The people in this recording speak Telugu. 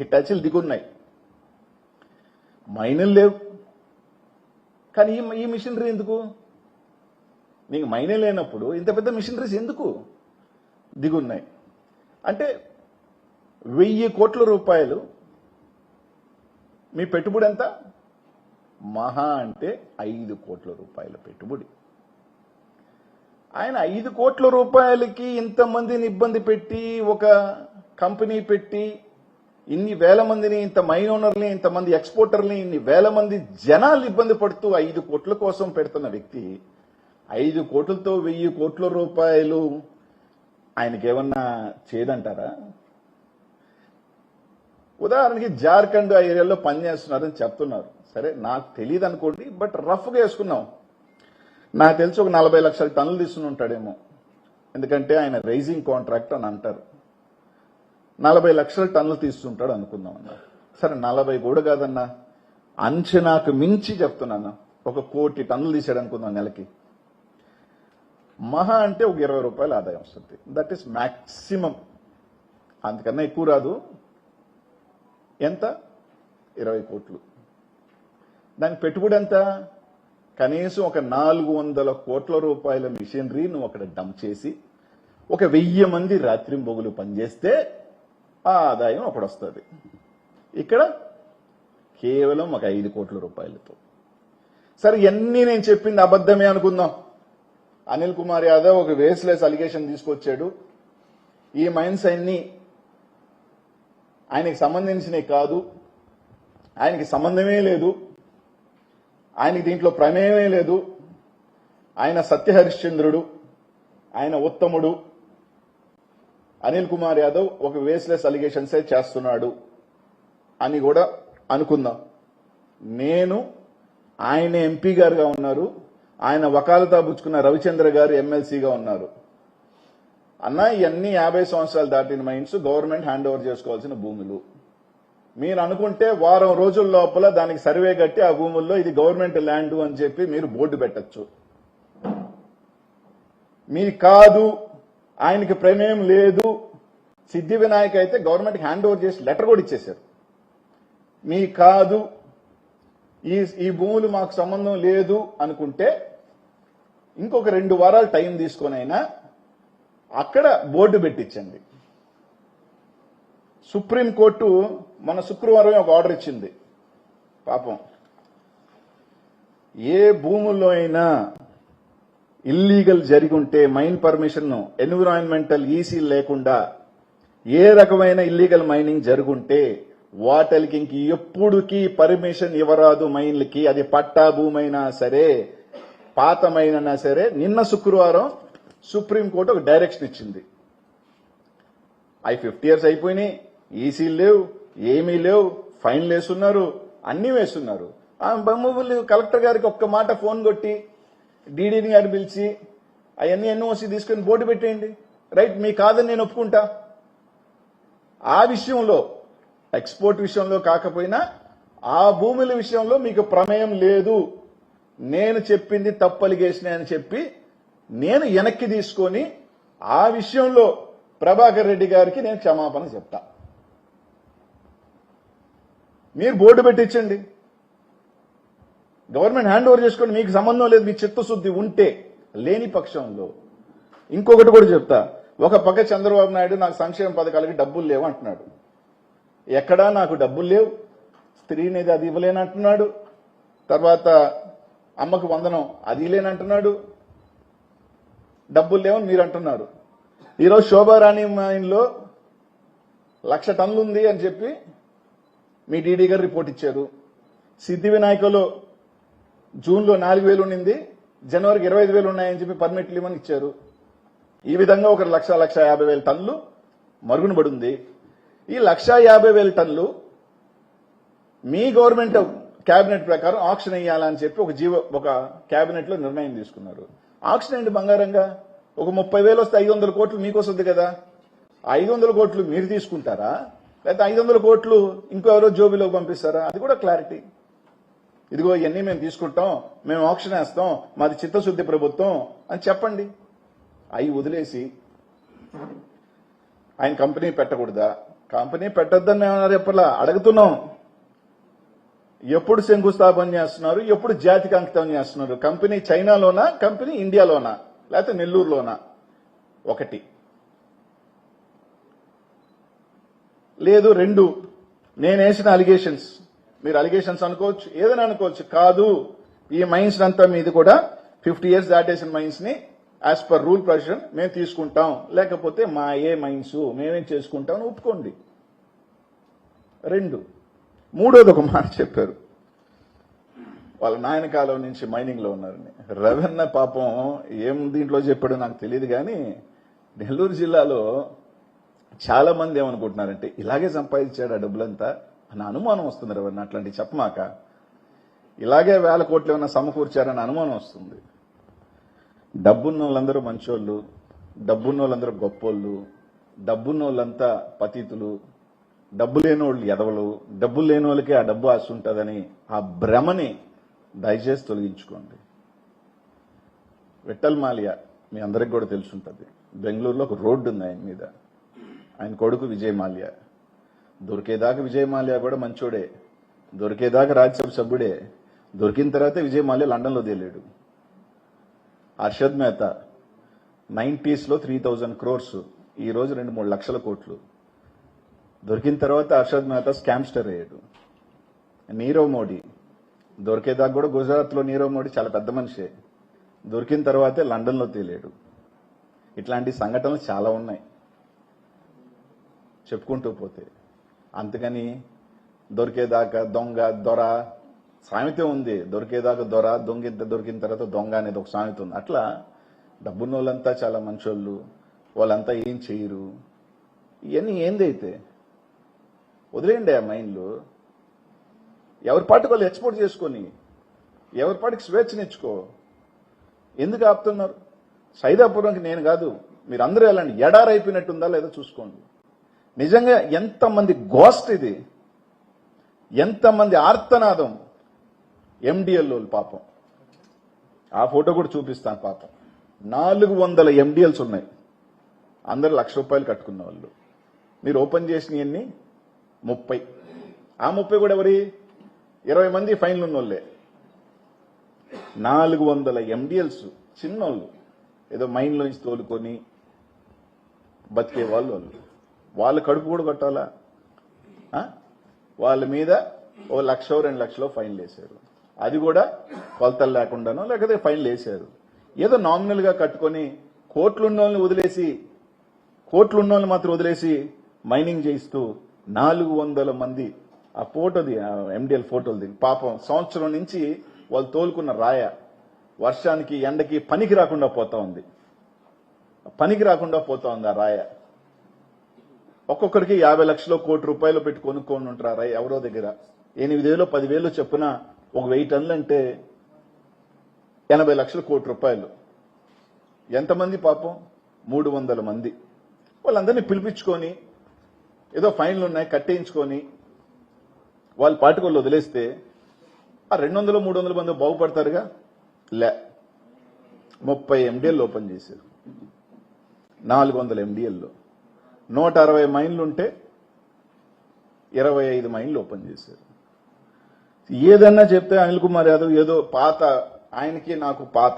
హిటాచీలు దిగున్నాయి, మైనులు లేవు. కానీ ఈ మిషనరీ ఎందుకు? నీకు మైనే లేనప్పుడు ఇంత పెద్ద మిషనరీస్ ఎందుకు దిగున్నాయి? అంటే 1000 కోట్ల రూపాయలు మీ పెట్టుబడి ఎంత? మహా అంటే 5 కోట్ల రూపాయల పెట్టుబడి. ఆయన 5 కోట్ల రూపాయలకి ఇంతమందిని ఇబ్బంది పెట్టి, ఒక కంపెనీ పెట్టి, ఇన్ని వేల మందిని, ఇంత మైన్ ఓనర్ని, ఇంతమంది ఎక్స్పోర్టర్ని, ఇన్ని వేల మంది జనాలు ఇబ్బంది పడుతూ 5 కోట్ల కోసం పెడుతున్న వ్యక్తి 5 కోట్లతో 1000 కోట్ల రూపాయలు ఆయనకేమన్నా చేయదంటారా? ఉదాహరణకి జార్ఖండ్ ఆ ఏరియాలో పనిచేస్తున్నారని చెప్తున్నారు. సరే, నాకు తెలియదు అనుకోండి, బట్ రఫ్గా వేసుకున్నాం. నాకు తెలిసి ఒక 40 లక్షల టన్నులు తీసుకుని ఉంటాడేమో, ఎందుకంటే ఆయన రైజింగ్ కాంట్రాక్ట్ అని అంటారు. 40 లక్షల టన్నులు తీస్తుంటాడు అనుకుందాం అన్న. సరే, 40 కూడా కాదన్నా, అంచనాకు మించి చెప్తున్నాను, 1 కోటి టన్నులు తీసాడు అనుకుందాం నెలకి. మహా అంటే ఒక 20 రూపాయల ఆదాయం వస్తుంది. దట్ ఈస్ మ్యాక్సిమం, అంతకన్నా ఎక్కువ రాదు. ఎంత? 20 కోట్లు. దానికి పెట్టుబడి ఎంత? కనీసం ఒక 400 కోట్ల రూపాయల మిషనరీ నువ్వు అక్కడ డంప్ చేసి ఒక 1000 మంది రాత్రింబొగులు పనిచేస్తే ఆ ఆదాయం ఒకటి వస్తుంది. ఇక్కడ కేవలం ఒక 5 కోట్ల రూపాయలతో. సరే, ఇవన్నీ నేను చెప్పింది అబద్ధమే అనుకుందాం. అనిల్ కుమార్ యాదవ్ ఒక వేస్లెస్ అలిగేషన్ తీసుకొచ్చాడు. ఈ మైన్స్ అన్ని ఆయనకి సంబంధించినవి కాదు, ఆయనకి సంబంధమే లేదు, ఆయనకి దీంట్లో ప్రమేయమే లేదు, ఆయన సత్యహరిశ్చంద్రుడు, ఆయన ఉత్తముడు. అనిల్ కుమార్ యాదవ్ ఒక వేస్లెస్ అలిగేషన్సే చేస్తున్నాడు అని కూడా అనుకుందాం. నేను ఆయన ఎంపీ గారుగా ఉన్నారు, ఆయన వకాలతా పుచ్చుకున్న రవిచంద్ర గారు ఎమ్మెల్సీగా ఉన్నారు. అన్న, ఇవన్నీ 50 సంవత్సరాలు దాటిన మైన్స్, గవర్నమెంట్ హ్యాండ్ ఓవర్ చేసుకోవాల్సిన భూములు. మీరు అనుకుంటే వారం రోజుల లోపల దానికి సర్వే కట్టి ఆ భూముల్లో ఇది గవర్నమెంట్ ల్యాండ్ అని చెప్పి మీరు బోర్డు పెట్టచ్చు. మీరు కాదు, ఆయనకి ప్రమేయం లేదు, సిద్ధి వినాయక్ అయితే గవర్నమెంట్ హ్యాండ్ ఓవర్ చేసి లెటర్ కూడా ఇచ్చేశారు. మీ కాదు, ఈ భూములు మాకు సంబంధం లేదు అనుకుంటే ఇంకొక 2 వారాలు టైం తీసుకొనైనా అక్కడ బోర్డు పెట్టించండి. సుప్రీంకోర్టు మన శుక్రవారం ఒక ఆర్డర్ ఇచ్చింది. పాపం, ఏ భూముల్లో అయినా ఇల్లీగల్ జరిగి ఉంటే, మైన్ పర్మిషన్, ఎన్విరాన్మెంటల్ ఈసీ లేకుండా ఏ రకమైన ఇల్లీగల్ మైనింగ్ జరుగుంటే వాటికి ఇంక ఎప్పుడుకి పర్మిషన్ ఇవ్వరాదు మైన్లకి. అది పట్టా భూమైనా సరే, పాతమైనా సరే. నిన్న శుక్రవారం సుప్రీంకోర్టు ఒక డైరెక్షన్ ఇచ్చింది. 50 years అయిపోయినాయి, ఈసీలు లేవు, ఏమీ లేవు, ఫైన్లు వేస్తున్నారు, అన్ని వేస్తున్నారు. ఆ బొమ్మలు కలెక్టర్ గారికి ఒక్క మాట ఫోన్ కొట్టి డీడీని గారు పిలిచి అవన్నీ ఎన్ఓసి తీసుకుని బోర్డు పెట్టేయండి. రైట్, మీ కాదని నేను ఒప్పుకుంటా. ఆ విషయంలో, ఎక్స్పోర్ట్ విషయంలో కాకపోయినా ఆ భూముల విషయంలో మీకు ప్రమేయం లేదు, నేను చెప్పింది తప్పు అలిగేషన్ అని చెప్పి నేను వెనక్కి తీసుకొని ఆ విషయంలో ప్రభాకర్ రెడ్డి గారికి నేను క్షమాపణ చెప్తా. మీరు బోర్డు పెట్టించండి, గవర్నమెంట్ హ్యాండ్ ఓవర్ చేసుకోండి. మీకు సంబంధం లేదు, మీ చిత్తశుద్ధి ఉంటే. లేని పక్షంలో ఇంకొకటి కూడా చెప్తా. ఒక పక్క చంద్రబాబు నాయుడు నాకు సంక్షేమ పథకాలకి డబ్బులు లేవు అంటున్నాడు. ఎక్కడా నాకు డబ్బులు లేవు, స్త్రీనిధి అది ఇవ్వలేనంటున్నాడు, తర్వాత అమ్మకు వందనం అది లేనంటున్నాడు, డబ్బులు లేవని మీరు అంటున్నారు. ఈరోజు శోభారాణి మైన్లో 1,00,000 టన్నులు ఉంది అని చెప్పి మీ డీడీ గారు రిపోర్ట్ ఇచ్చారు. సిద్ధి వినాయకలో జూన్లో 4,000 ఉండింది, జనవరికి 25,000 ఉన్నాయని చెప్పి పర్మిట్లు ఇవ్వని ఇచ్చారు. ఈ విధంగా ఒక 1,50,000 టన్నులు మరుగున పడి ఉంది. ఈ 1,50,000 టన్నులు మీ గవర్నమెంట్ కేబినెట్ ప్రకారం ఆక్షన్ అయ్యాలని చెప్పి ఒక కేబినెట్ లో నిర్ణయం తీసుకున్నారు. ఆక్షన్ ఏంటి బంగారంగా? ఒక 30,000 వస్తే 500 కోట్లు మీకు వస్తుంది కదా. 500 కోట్లు మీరు తీసుకుంటారా, లేకపోతే 500 కోట్లు ఇంకెవరో జోబీలోకి పంపిస్తారా? అది కూడా క్లారిటీ. ఇదిగో ఇవన్నీ మేము తీసుకుంటాం, మేము ఆక్షన్ వేస్తాం, మాది చిత్తశుద్ధి ప్రభుత్వం అని చెప్పండి. అవి వదిలేసి ఆయన కంపెనీ పెట్టకూడదా, కంపెనీ పెట్టొద్దని ఏమన్నారు చెప్పలా, అడుగుతున్నాం. ఎప్పుడు శంకుస్థాపన చేస్తున్నారు, ఎప్పుడు జాతికి అంకితం చేస్తున్నారు? కంపెనీ చైనాలోనా, కంపెనీ ఇండియాలోనా, లేకపోతే నెల్లూరులోనా? ఒకటి లేదు, రెండు. నేను వేసిన అలిగేషన్స్, మీరు అలిగేషన్స్ అనుకోవచ్చు, ఏదైనా అనుకోవచ్చు. కాదు, ఈ మైన్స్ అంతా మీది కూడా 50 years దాటేసిన మైన్స్ ని యాజ్ పర్ రూల్ ప్రొవిజన్ మేము తీసుకుంటాం, లేకపోతే మా మైన్స్ మేమేం చేసుకుంటాం అని ఒప్పుకోండి. రెండు. మూడోది ఒక మాట చెప్పారు, వాళ్ళ నాయన కాలం నుంచి మైనింగ్ లో ఉన్నారని. రవణ పాపం ఏం దీంట్లో చెప్పాడో నాకు తెలియదు, కానీ నెల్లూరు జిల్లాలో చాలా మంది ఏమనుకుంటున్నారంటే ఇలాగే సంపాదించాడు ఆ డబ్బులంతా అని అనుమానం వస్తుంది. రవణ అట్లాంటివి చెప్పమాక. ఇలాగే 1000 కోట్లు ఏమన్నా సమకూర్చారని అనుమానం వస్తుంది. డబ్బున్న వాళ్ళందరూ మంచోళ్ళు, డబ్బున్న వాళ్ళందరూ గొప్పోళ్ళు, డబ్బున్న వాళ్ళంతా పతితులు, డబ్బు లేని వాళ్ళు ఎదవలు, డబ్బులు లేని వాళ్ళకి ఆ డబ్బు ఆశ ఉంటుందని ఆ భ్రమని దయచేసి తొలగించుకోండి. విఠల్ మాల్యా మీ అందరికి కూడా తెలుసుంటుంది. బెంగళూరులో ఒక రోడ్డు ఉంది ఆయన మీద. ఆయన కొడుకు విజయ్ మాల్యా. దొరికేదాకా విజయ్ మాల్యా కూడా మంచోడే, దొరికేదాకా రాజ్యసభ సభ్యుడే. దొరికిన తర్వాత విజయ్ మాల్యా లండన్లో తేలేడు. హర్షద్ మెహతా 90s లో 3000 crores, ఈ రోజు 2-3 లక్షల కోట్లు. దొరికిన తర్వాత హర్షద్ మెహతా స్కామ్స్టర్ అయ్యాడు. నీరవ్ మోడీ దొరికేదాకా కూడా గుజరాత్లో నీరవ్ మోడీ చాలా పెద్ద మనిషే, దొరికిన తర్వాతే లండన్లో తేలేడు. ఇట్లాంటి సంఘటనలు చాలా ఉన్నాయి చెప్పుకుంటూ పోతే. అందుకని దొరికేదాకా దొంగ దొర సామెత ఉంది, దొరికేదాకా దొర, దొరికిన తర్వాత దొంగ అనేది ఒక సామెత ఉంది. అట్లా డబ్బున్న వాళ్ళంతా చాలా మంచోళ్ళు, వాళ్ళంతా ఏం చేయరు. ఇవన్నీ ఏందైతే వదిలేయండి. ఆ మైండ్లు ఎవరి పాటికి వాళ్ళు ఎక్స్పోర్ట్ చేసుకొని, ఎవరి పాటికి స్వేచ్ఛనిచ్చుకో. ఎందుకు ఆపుతున్నారు? సైదాపురంకి నేను కాదు, మీరు అందరూ వెళ్ళండి. ఎడారైపోయినట్టుందా లేదో చూసుకోండి. నిజంగా ఎంతమంది గోస్ట్ ఇది, ఎంతమంది ఆర్తనాదం. MDL పాపం, ఆ ఫోటో కూడా చూపిస్తాను. పాపం 400 MDLs ఉన్నాయి, అందరు ₹1,00,000 కట్టుకున్న వాళ్ళు. మీరు ఓపెన్ చేసినవన్నీ 30. ఆ 30 కూడా ఎవరి? 20 మంది ఫైన్లు ఉన్న వాళ్ళే. 400 MDLs చిన్నోళ్ళు, ఏదో మైండ్లో నుంచి తోలుకొని బతికే వాళ్ళు. వాళ్ళ కడుపు కూడా కట్టాలా? వాళ్ళ మీద ఓ 1,00,000 2 లక్షలు ఫైన్లు వేశారు. అది కూడా కొలతలు లేకుండానో లేకపోతే ఫైన్లు వేశారు. ఏదో నామినల్ గా కట్టుకొని కోట్లున్నోళ్ళని మాత్రం వదిలేసి మైనింగ్ చేయిస్తూ 400 మంది. ఆ ఫోటోది, MDL ఫోటోది. పాపం సంవత్సరం నుంచి వాళ్ళు తోలుకున్న రాయ వర్షానికి ఎండకి పనికి రాకుండా పోతా ఉంది ఆ రాయ. ఒక్కొక్కరికి 50 లక్షలు ₹1,00,000 పెట్టి కొనుక్కొని ఉంటారు ఆ రాయ ఎవరో దగ్గర. 8,000 10,000 చెప్పున ఒక 1000 టన్నులు అంటే 80 లక్షలు ₹1,00,000. ఎంతమంది? పాపం 300 మంది. వాళ్ళందరినీ పిలిపించుకొని ఏదో ఫైన్లు ఉన్నాయి కట్టేయించుకొని వాళ్ళ పాటికి వాళ్ళు వదిలేస్తే ఆ 200-300 మంది బాగుపడతారుగా? 30 MDL ఓపెన్ చేశారు. 400 MDLలో 160 మైన్లు ఉంటే 25 మైన్లు ఓపెన్ చేశారు. ఏదన్నా చెప్తే అనిల్ కుమార్ యాదవ్ ఏదో పాత, ఆయనకి నాకు పాత